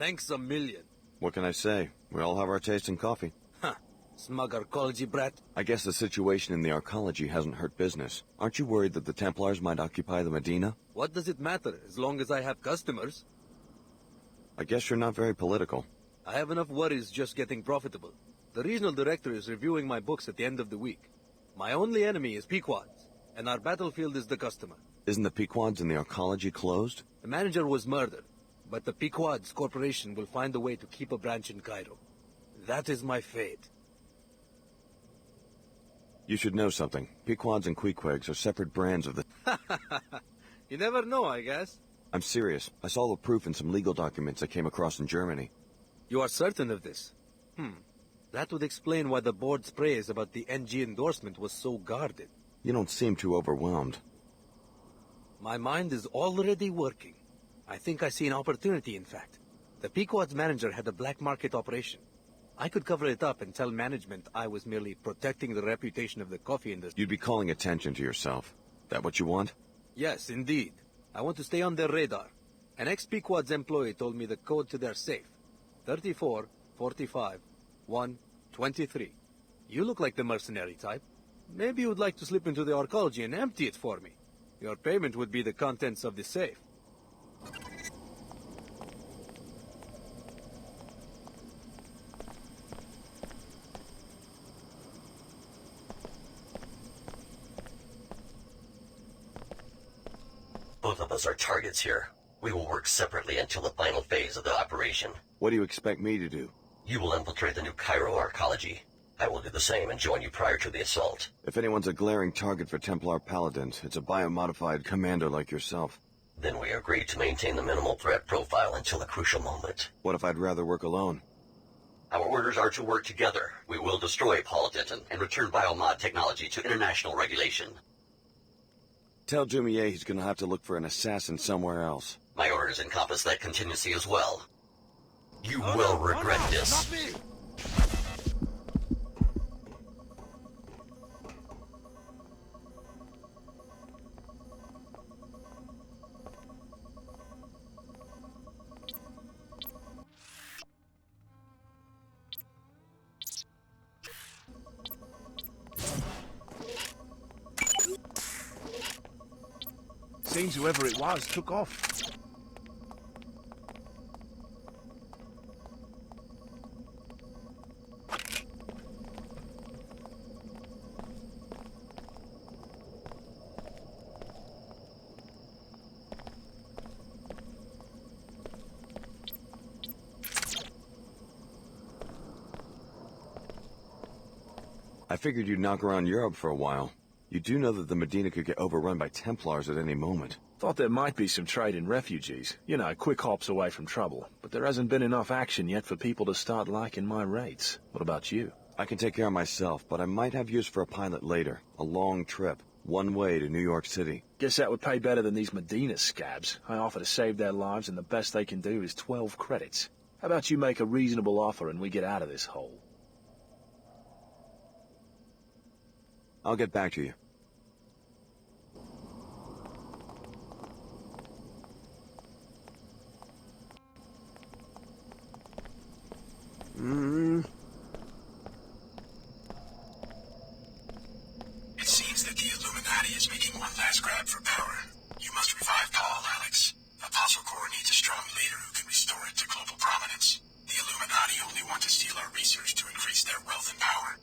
Thanks a million. What can I say? We all have our taste in coffee. Huh. Smug arcology brat. I guess the situation in the arcology hasn't hurt business. Aren't you worried that the Templars might occupy the Medina? What does it matter, as long as I have customers? I guess you're not very political. I have enough worries just getting profitable. The regional director is reviewing my books at the end of the week. My only enemy is Pequods, and our battlefield is the customer. Isn't the Pequods in the arcology closed? The manager was murdered, but the Pequods Corporation will find a way to keep a branch in Cairo. That is my fate. You should know something. Pequods and Queequegs are separate brands of the... You never know, I guess. I'm serious. I saw the proof in some legal documents I came across in Germany. You are certain of this? That would explain why the board's praise about the NG endorsement was so guarded. You don't seem too overwhelmed. My mind is already working. I think I see an opportunity, in fact. The Pequod's manager had a black market operation. I could cover it up and tell management I was merely protecting the reputation of the coffee industry. You'd be calling attention to yourself. That what you want? Yes, indeed. I want to stay on their radar. An ex-Pequod's employee told me the code to their safe. 34, 45, 1, 23. You look like the mercenary type. Maybe you would like to slip into the arcology and empty it for me. Your payment would be the contents of the safe. Both of us are targets here. We will work separately until the final phase of the operation. What do you expect me to do? You will infiltrate the new Cairo arcology. I will do the same and join you prior to the assault. If anyone's a glaring target for Templar Paladins, it's a biomodified commander like yourself. Then we agree to maintain the minimal threat profile until a crucial moment. What if I'd rather work alone? Our orders are to work together. We will destroy Paul Denton and return biomod technology to international regulation. Tell Dumier he's gonna have to look for an assassin somewhere else. My orders encompass that contingency as well. You will regret this. Not me! Seems whoever it was took off. I figured you'd knock around Europe for a while. You do know that the Medina could get overrun by Templars at any moment. Thought there might be some trade in refugees. You know, quick hops away from trouble. But there hasn't been enough action yet for people to start liking my rates. What about you? I can take care of myself, but I might have use for a pilot later. A long trip. One way to New York City. Guess that would pay better than these Medina scabs. I offer to save their lives and the best they can do is 12 credits. How about you make a reasonable offer and we get out of this hole? I'll get back to you. It seems that the Illuminati is making one last grab for power. You must revive Paul, Alex. Apostle Corps needs a strong leader who can restore it to global prominence. The Illuminati only want to steal our research to increase their wealth and power.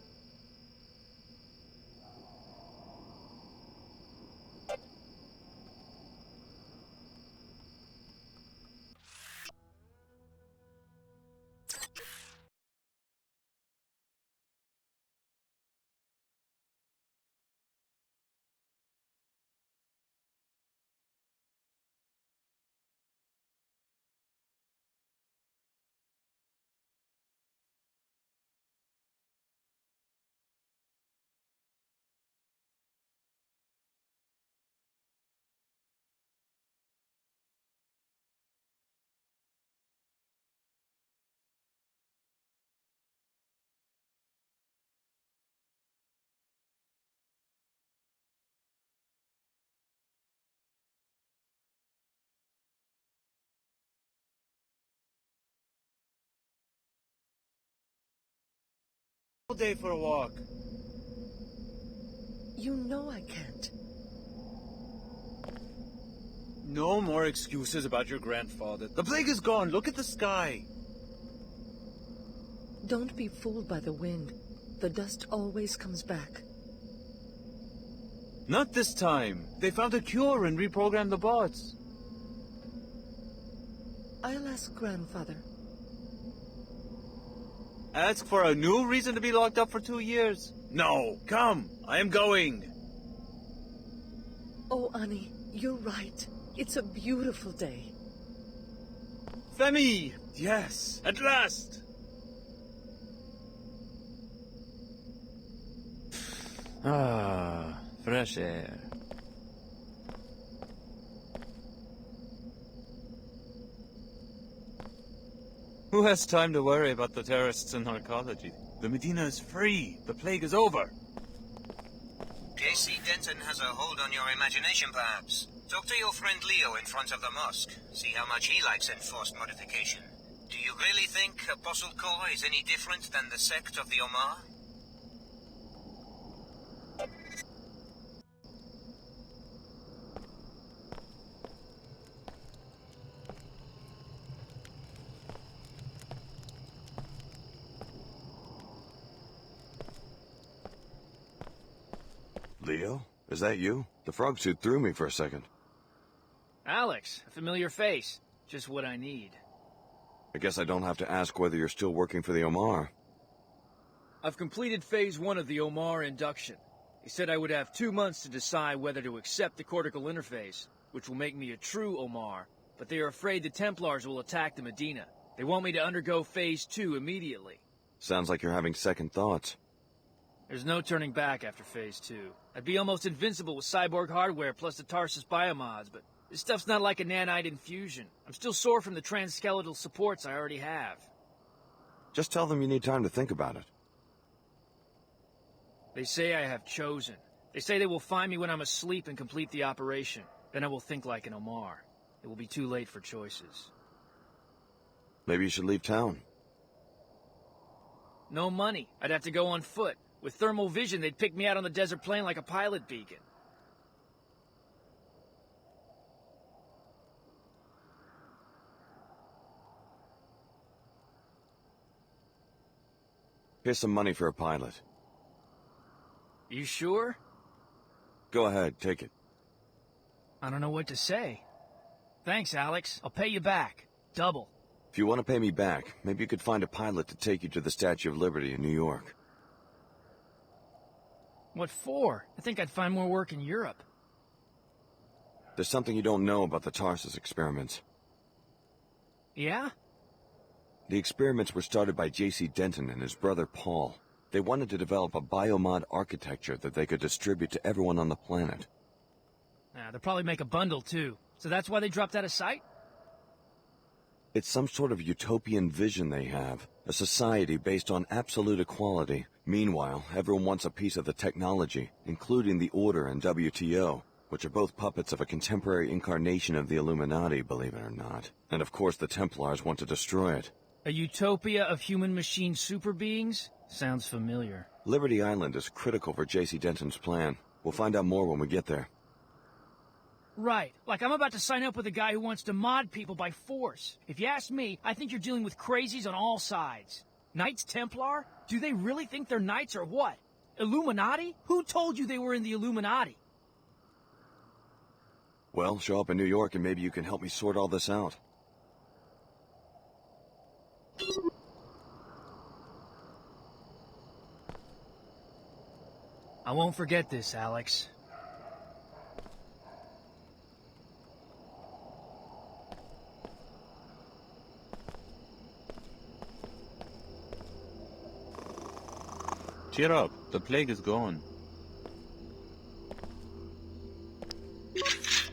all day for a walk. You know I can't. No more excuses about your grandfather. The plague is gone. Look at the sky. Don't be fooled by the wind. The dust always comes back. Not this time. They found a cure and reprogrammed the bots. I'll ask Grandfather. Ask for a new reason to be locked up for 2 years? No, come. I am going. Oh, Annie, you're right. It's a beautiful day. Femi! Yes, at last! Ah, fresh air. Who has time to worry about the terrorists and narcology? The Medina is free. The plague is over. J.C. Denton has a hold on your imagination, perhaps. Talk to your friend Leo in front of the mosque. See how much he likes enforced modification. Do you really think Apostle Corps is any different than the sect of the Omar? Leo? Is that you? The frog suit threw me for a second. Alex, a familiar face. Just what I need. I guess I don't have to ask whether you're still working for the Omar. I've completed phase 1 of the Omar induction. They said I would have 2 months to decide whether to accept the cortical interface, which will make me a true Omar, but they are afraid the Templars will attack the Medina. They want me to undergo phase 2 immediately. Sounds like you're having second thoughts. There's no turning back after phase 2. I'd be almost invincible with cyborg hardware plus the Tarsus biomods, but this stuff's not like a nanite infusion. I'm still sore from the transskeletal supports I already have. Just tell them you need time to think about it. They say I have chosen. They say they will find me when I'm asleep and complete the operation. Then I will think like an Omar. It will be too late for choices. Maybe you should leave town. No money. I'd have to go on foot. With thermal vision, they'd pick me out on the desert plain like a pilot beacon. Here's some money for a pilot. You sure? Go ahead, take it. I don't know what to say. Thanks, Alex. I'll pay you back. Double. If you want to pay me back, maybe you could find a pilot to take you to the Statue of Liberty in New York. What for? I think I'd find more work in Europe. There's something you don't know about the Tarsus experiments. Yeah? The experiments were started by J.C. Denton and his brother Paul. They wanted to develop a biomod architecture that they could distribute to everyone on the planet. They'll probably make a bundle, too. So that's why they dropped out of sight? It's some sort of utopian vision they have, a society based on absolute equality. Meanwhile, everyone wants a piece of the technology, including the Order and WTO, which are both puppets of a contemporary incarnation of the Illuminati, believe it or not. And of course the Templars want to destroy it. A utopia of human-machine super beings? Sounds familiar. Liberty Island is critical for J.C. Denton's plan. We'll find out more when we get there. Right. Like I'm about to sign up with a guy who wants to mod people by force. If you ask me, I think you're dealing with crazies on all sides. Knights Templar? Do they really think they're knights or what? Illuminati? Who told you they were in the Illuminati? Well, show up in New York and maybe you can help me sort all this out. I won't forget this, Alex. Cheer up. The plague is gone.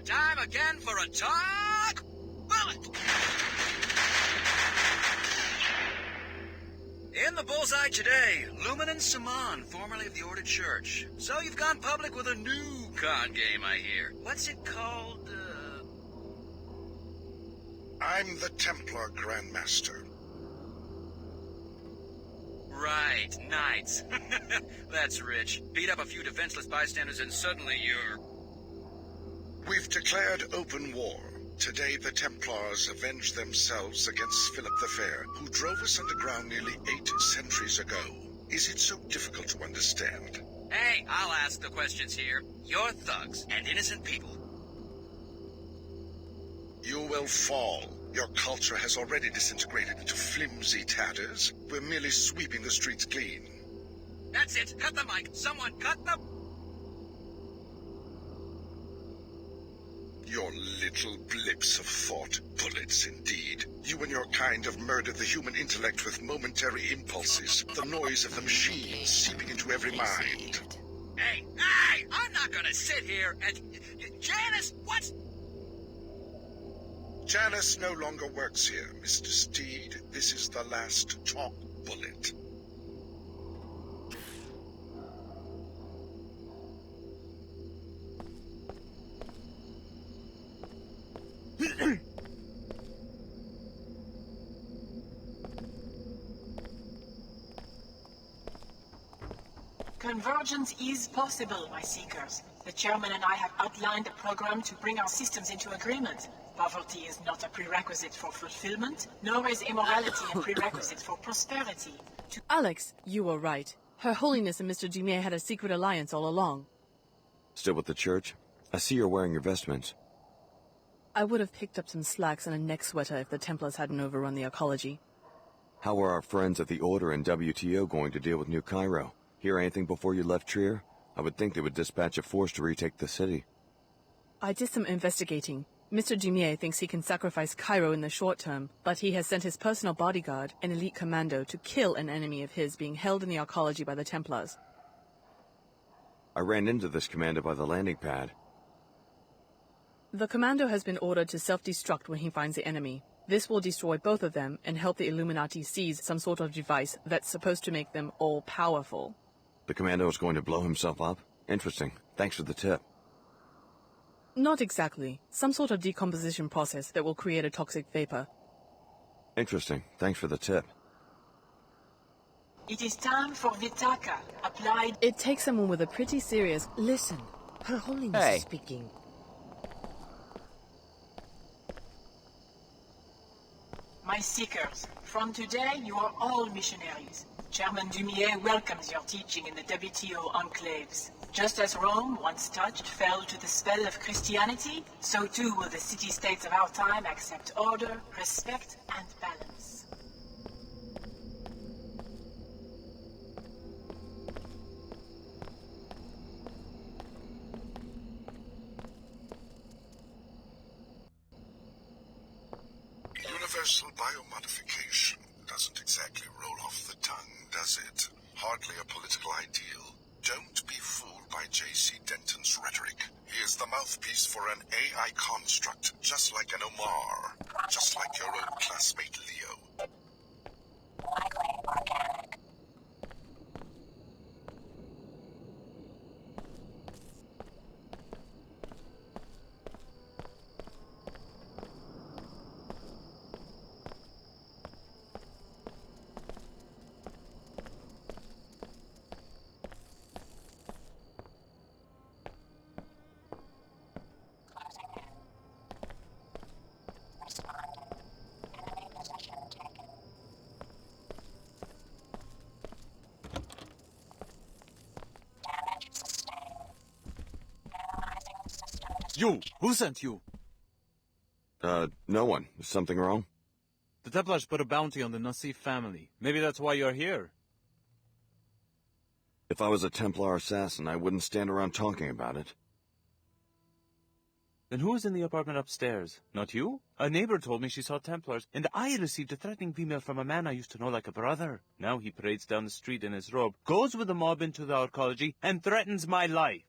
Time again for a talk bullet! In the bullseye today, Luminant Saman, formerly of the Ordered Church. So you've gone public with a new card game, I hear. What's it called, I'm the Templar Grandmaster. Right. Right, knights. That's rich. Beat up a few defenseless bystanders and suddenly you're... We've declared open war. Today the Templars avenge themselves against Philip the Fair, who drove us underground nearly 8 centuries ago. Is it so difficult to understand? Hey, I'll ask the questions here. You're thugs and innocent people. You will fall. Your culture has already disintegrated into flimsy tatters. We're merely sweeping the streets clean. That's it. Cut the mic. Someone cut the... Your little blips of thought, bullets indeed. You and your kind have murdered the human intellect with momentary impulses, the noise of the machines seeping into every mind. Hey, I'm not gonna sit here and... Janice, what? Janice no longer works here, Mr. Steed. This is the last chalk bullet. Convergence is possible, my seekers. The chairman and I have outlined a program to bring our systems into agreement. Poverty is not a prerequisite for fulfillment, nor is immorality a prerequisite for prosperity. Alex, you were right. Her Holiness and Mr. Jimé had a secret alliance all along. Still with the church? I see you're wearing your vestments. I would have picked up some slacks and a neck sweater if the Templars hadn't overrun the ecology. How are our friends at the Order and WTO going to deal with New Cairo? Hear anything before you left Trier? I would think they would dispatch a force to retake the city. I did some investigating. Mr. Jimé thinks he can sacrifice Cairo in the short term, but he has sent his personal bodyguard, an elite commando, to kill an enemy of his being held in the arcology by the Templars. I ran into this commander by the landing pad. The commando has been ordered to self-destruct when he finds the enemy. This will destroy both of them and help the Illuminati seize some sort of device that's supposed to make them all-powerful. The commando is going to blow himself up? Interesting. Thanks for the tip. Not exactly. Some sort of decomposition process that will create a toxic vapor. Interesting. Thanks for the tip. It is time for Vitaka, applied... It takes someone with a pretty serious... Listen, Her Holiness is speaking. My seekers, from today you are all missionaries. Chairman Dumier welcomes your teaching in the WTO enclaves. Just as Rome, once touched, fell to the spell of Christianity, so too will the city-states of our time accept order, respect, and balance. Universal biomodification doesn't exactly roll off the tongue, does it? Hardly a political ideal. Don't be fooled by J.C. Denton's rhetoric. He is the mouthpiece for an AI construct, just like an Omar. Just like your old classmate Leo. Likely organic. You! Who sent you? No one. Is something wrong? The Templars put a bounty on the Nassif family. Maybe that's why you're here. If I was a Templar assassin, I wouldn't stand around talking about it. Then who is in the apartment upstairs? Not you? A neighbor told me she saw Templars, and I received a threatening email from a man I used to know like a brother. Now he parades down the street in his robe, goes with the mob into the arcology, and threatens my life.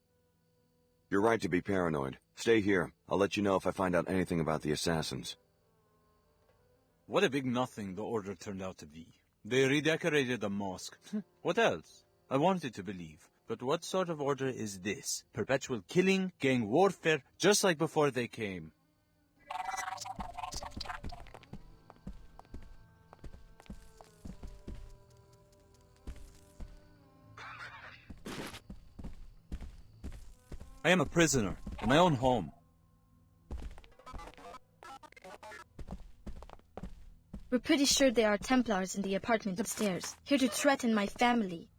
You're right to be paranoid. Stay here. I'll let you know if I find out anything about the assassins. What a big nothing the Order turned out to be. They redecorated the mosque. What else? I wanted to believe. But what sort of order is this? Perpetual killing, gang warfare, just like before they came. I am a prisoner in my own home. We're pretty sure there are Templars in the apartment upstairs, here to threaten my family.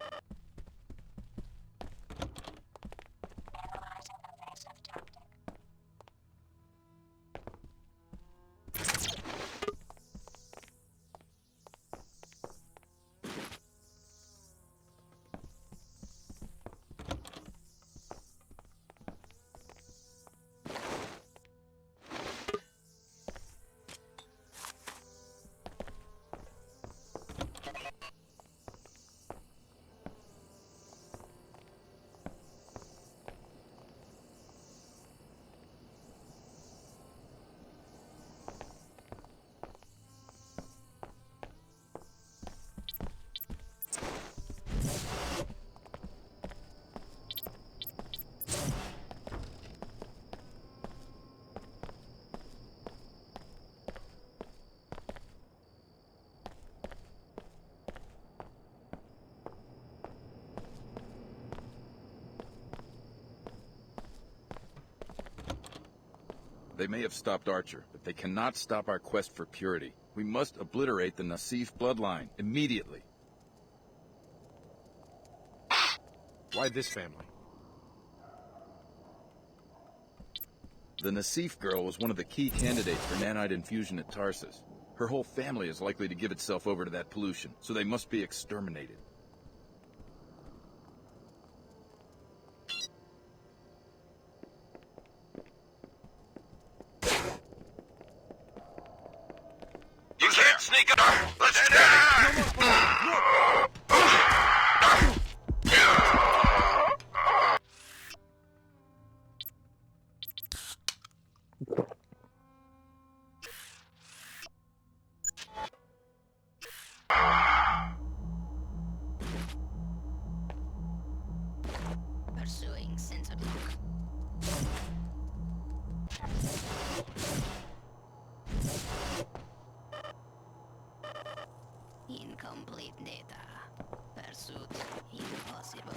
They may have stopped Archer, but they cannot stop our quest for purity. We must obliterate the Nassif bloodline, immediately. Why this family? The Nassif girl was one of the key candidates for nanite infusion at Tarsus. Her whole family is likely to give itself over to that pollution, so they must be exterminated. You can't sneak up! Let's get Pursuing sensor lock. Incomplete data. Pursuit impossible.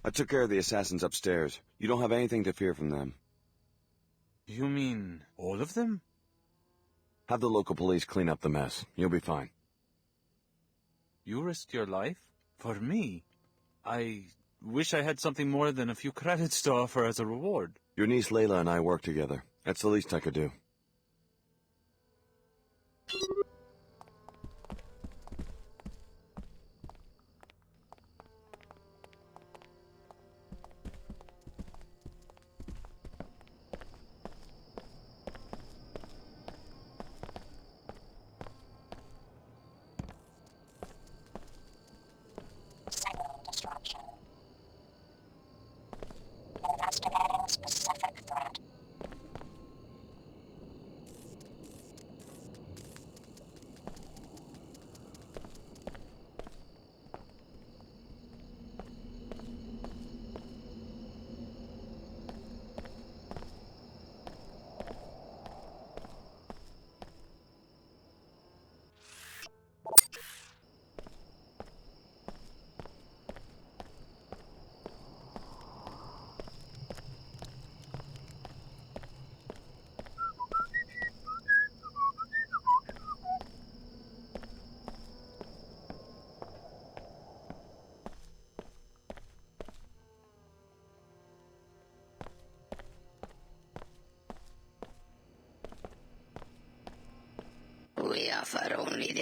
I took care of the assassins upstairs. You don't have anything to fear from them. You mean all of them? Have the local police clean up the mess. You'll be fine. You risked your life? For me? I wish I had something more than a few credits to offer as a reward. Your niece Layla and I work together. That's the least I could do.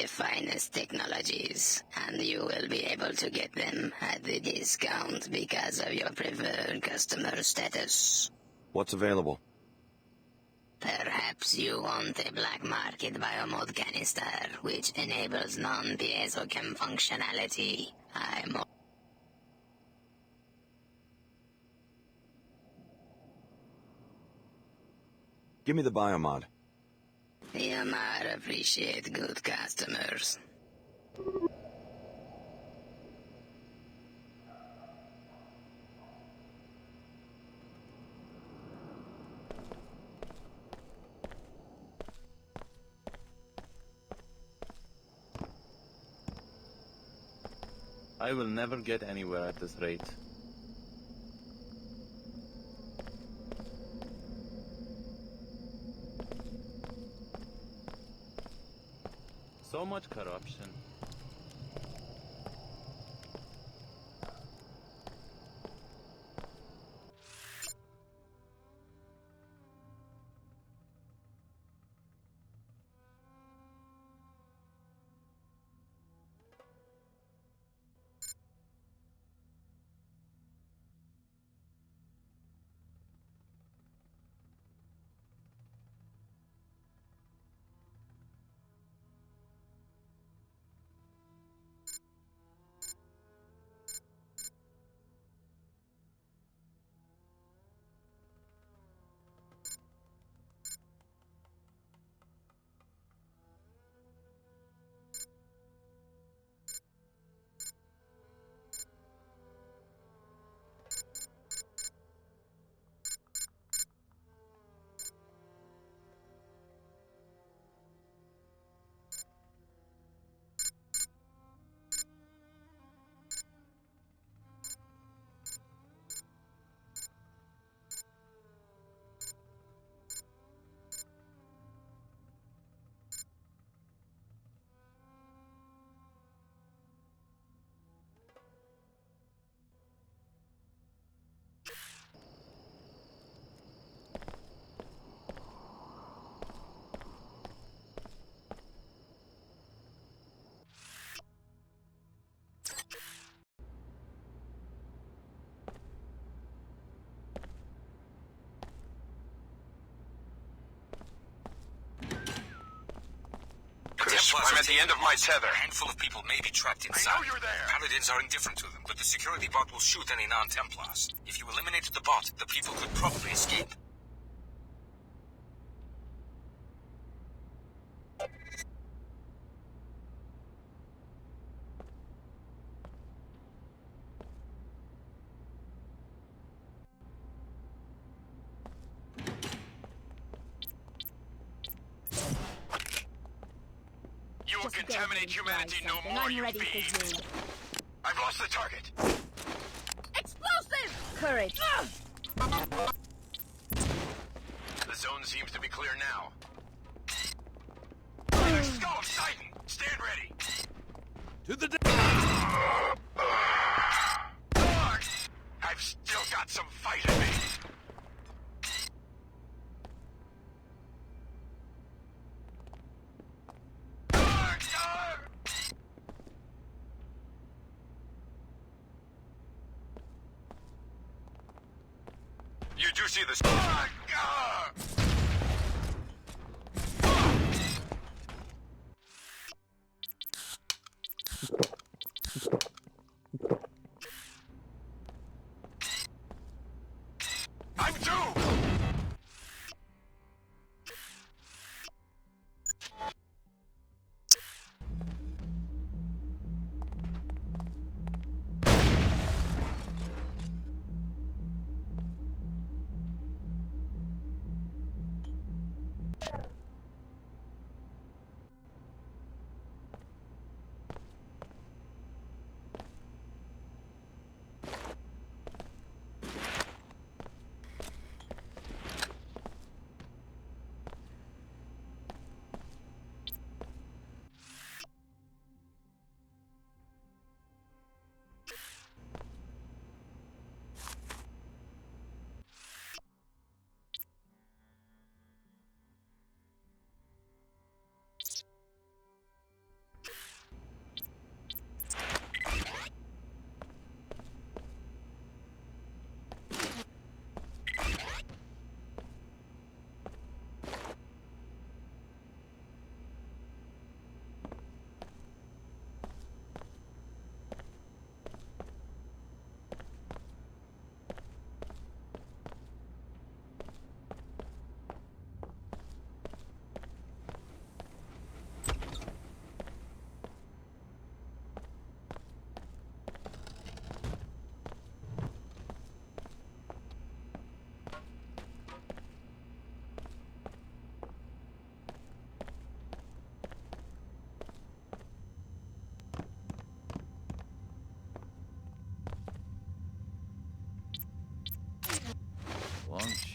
the finest technologies, and you will be able to get them at the discount because of your preferred customer status. What's available? Perhaps you want a black market biomod canister, which enables non-piezochem functionality. Give me the biomod. The Omar appreciate good customers. I will never get anywhere at this rate. So much corruption. I'm at the end of my tether. A handful of people may be trapped inside. I know you're there. Paladins are indifferent to them, but the security bot will shoot any non-Templars. If you eliminated the bot, the people could probably escape. You will contaminate humanity no more, you fiend. I've lost the target. Explosive! Courage. The zone seems to be clear now. Skull of Titan, stand ready. To the I've still got some fight in me. You do see this. I'm doomed!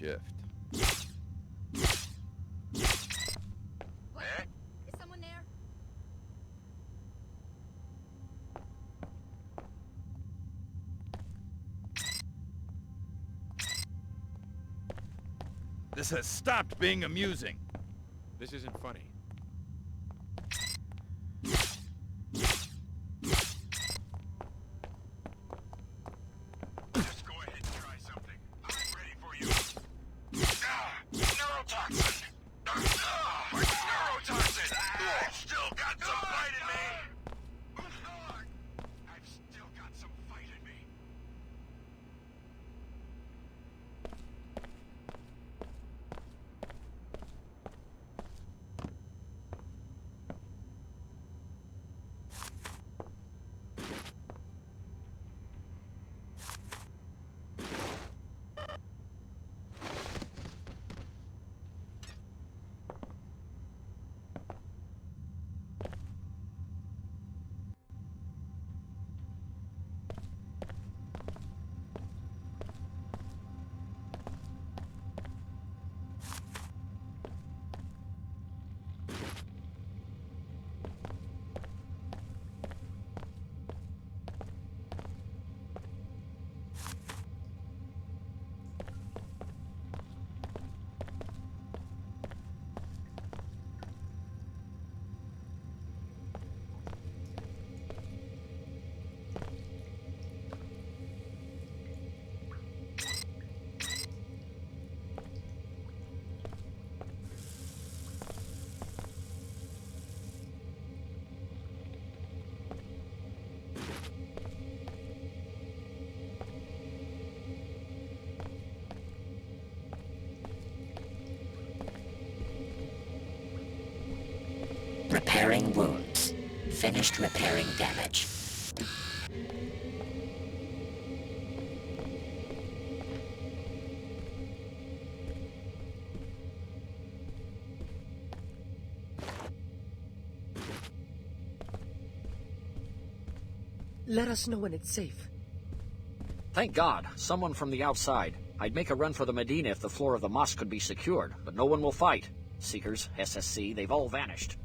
shift. Is someone there? This has stopped being amusing. This isn't funny. Just go ahead and try something. I'm ready for you. Neurotoxin! Neurotoxin! I've still got some fight in me! I've still got some fight in me. Repairing wounds. Finished repairing damage. Let us know when it's safe. Thank God, someone from the outside. I'd make a run for the Medina if the floor of the mosque could be secured, but no one will fight. Seekers, SSC, they've all vanished.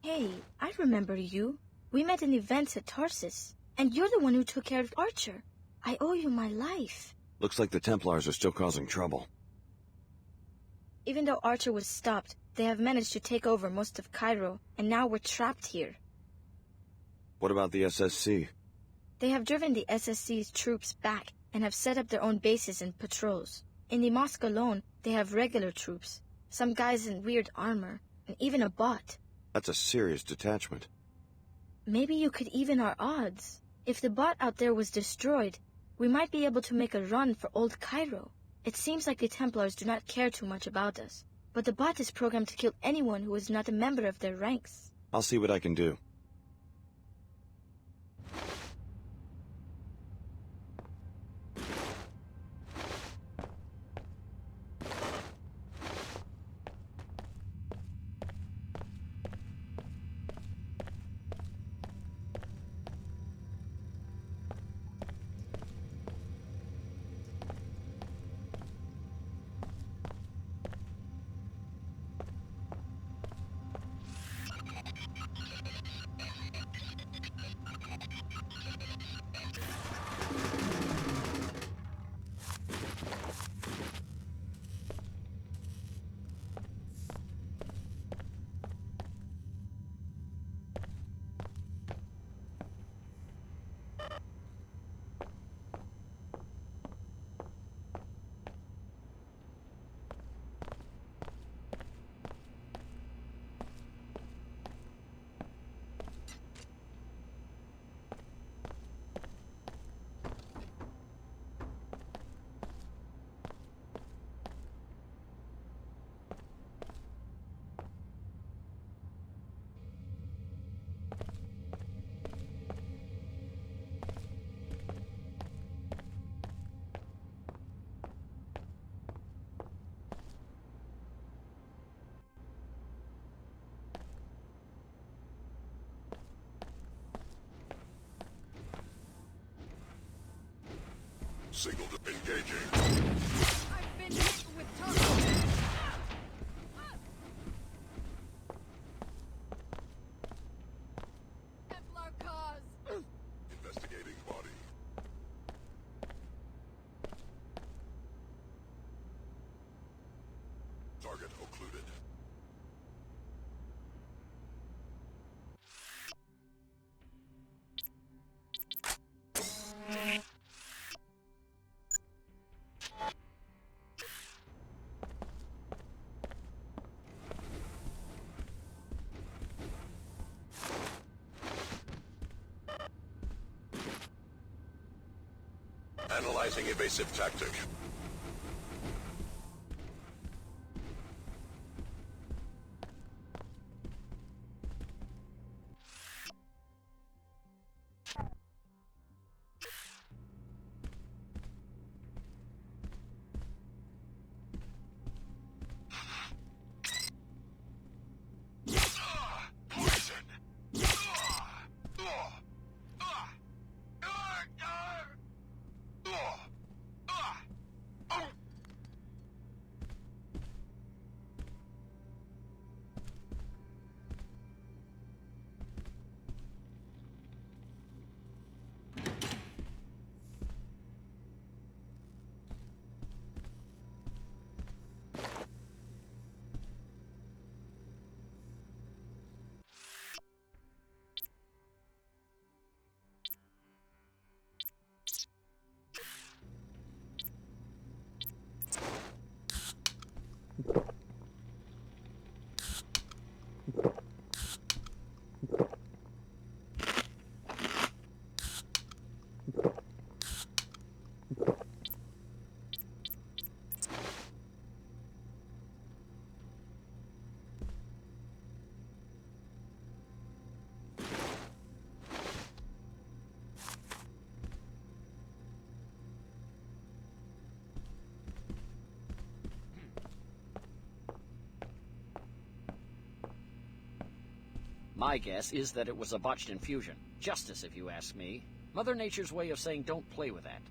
Hey, I remember you. We met in events at Tarsus, and you're the one who took care of Archer. I owe you my life. Looks like the Templars are still causing trouble. Even though Archer was stopped, they have managed to take over most of Cairo, and now we're trapped here. What about the SSC? They have driven the SSC's troops back and have set up their own bases and patrols. In the mosque alone, they have regular troops, some guys in weird armor, and even a bot. That's a serious detachment. Maybe you could even our odds. If the bot out there was destroyed, we might be able to make a run for old Cairo. It seems like the Templars do not care too much about us, but the bot is programmed to kill anyone who is not a member of their ranks. I'll see what I can do. Signal engaging. I've been hit with tunnels. Templar cause. Investigating body. Target occluded. Analyzing evasive tactic. My guess is that it was a botched infusion. Justice, if you ask me. Mother Nature's way of saying don't play with that.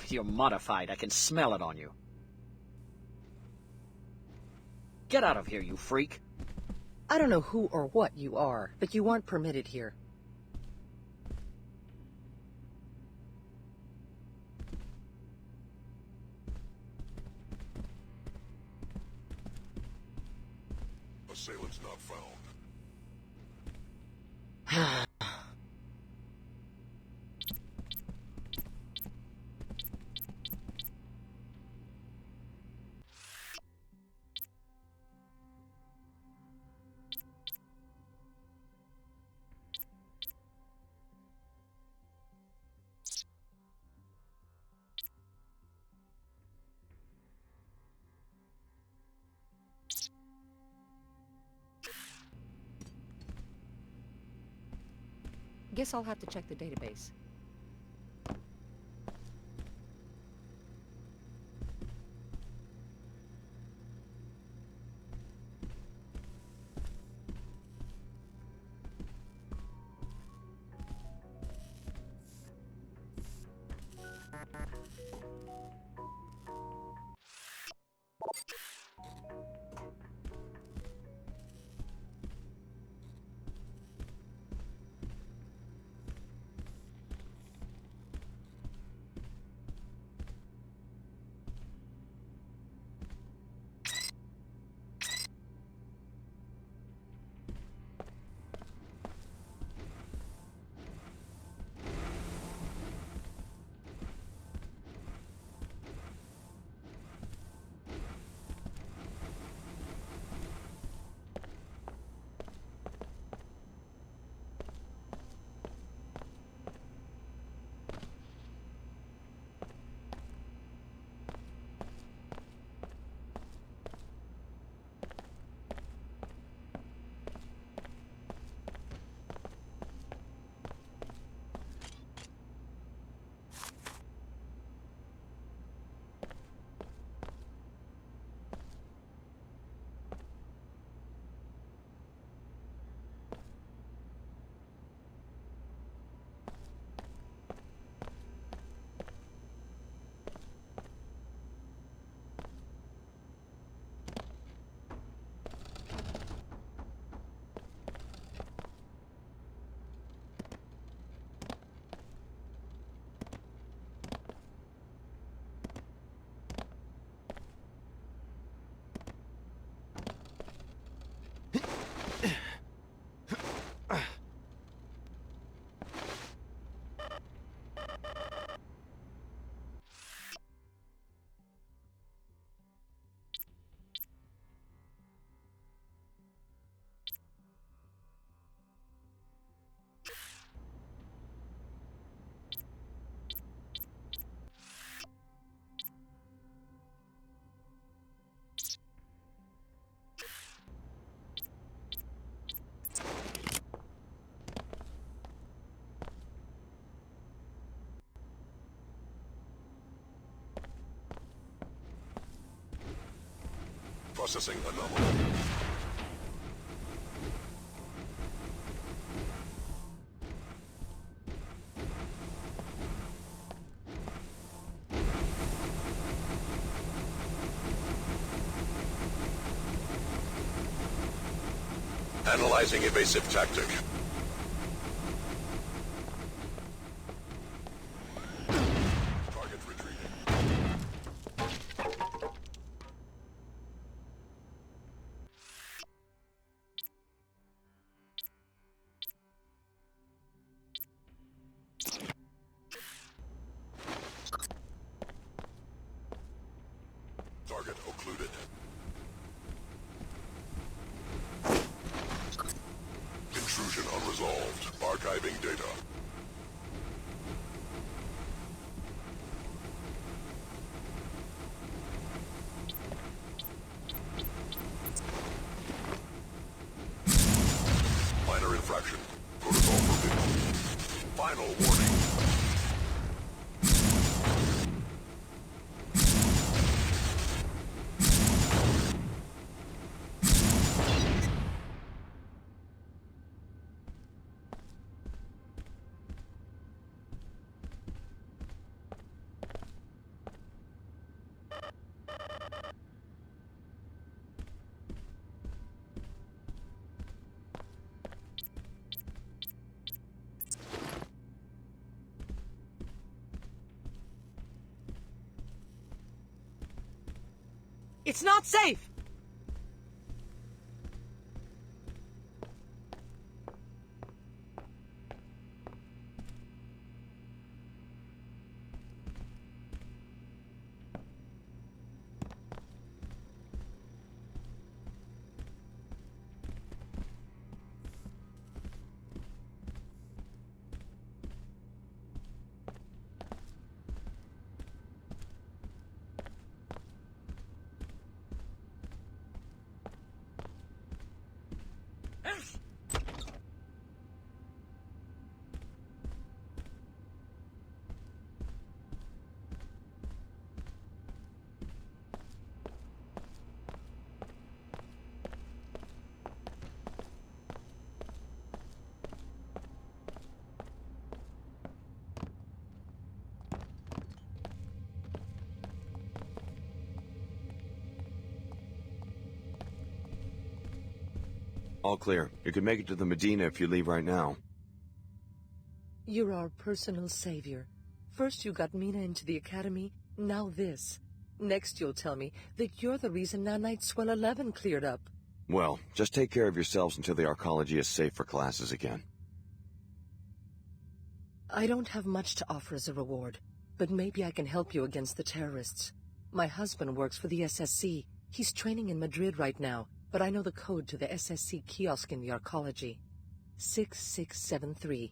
You're modified. I can smell it on you. Get out of here, you freak. I don't know who or what you are, but you aren't permitted here. Assailants not found. Guess I'll have to check the database. Processing anomaly. Analyzing evasive tactic. Target retreating. Target occluded. Intrusion unresolved. Archiving data. Minor infraction. Protocol forbidden. Final warning. It's not safe! All clear. You can make it to the Medina if you leave right now. You're our personal savior. First you got Mina into the academy, now this. Next you'll tell me that you're the reason Nanite Swell 11 cleared up. Well, just take care of yourselves until the arcology is safe for classes again. I don't have much to offer as a reward, but maybe I can help you against the terrorists. My husband works for the SSC. He's training in Madrid right now, but I know the code to the SSC kiosk in the arcology. 6673.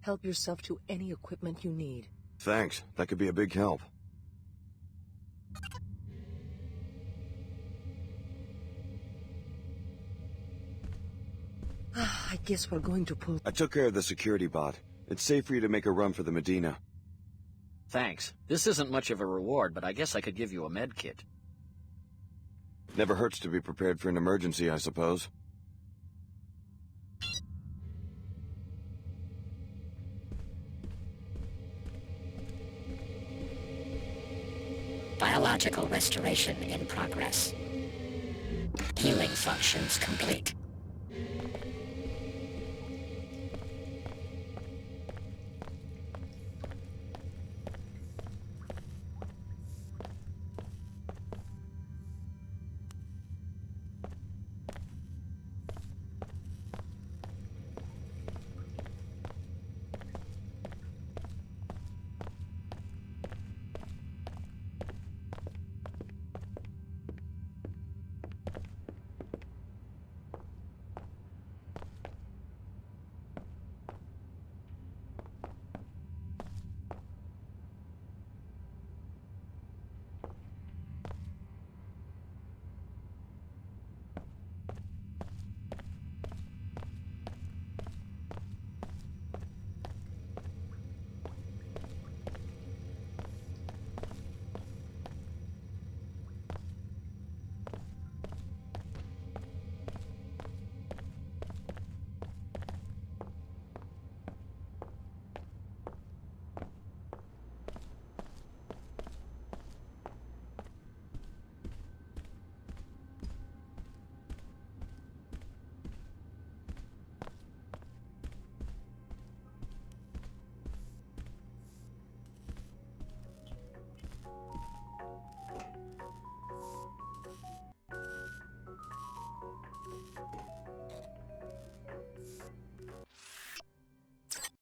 Help yourself to any equipment you need. Thanks. That could be a big help. I guess we're going to pull... I took care of the security bot. It's safe for you to make a run for the Medina. Thanks. This isn't much of a reward, but I guess I could give you a med kit. Never hurts to be prepared for an emergency, I suppose. Biological restoration in progress. Healing functions complete.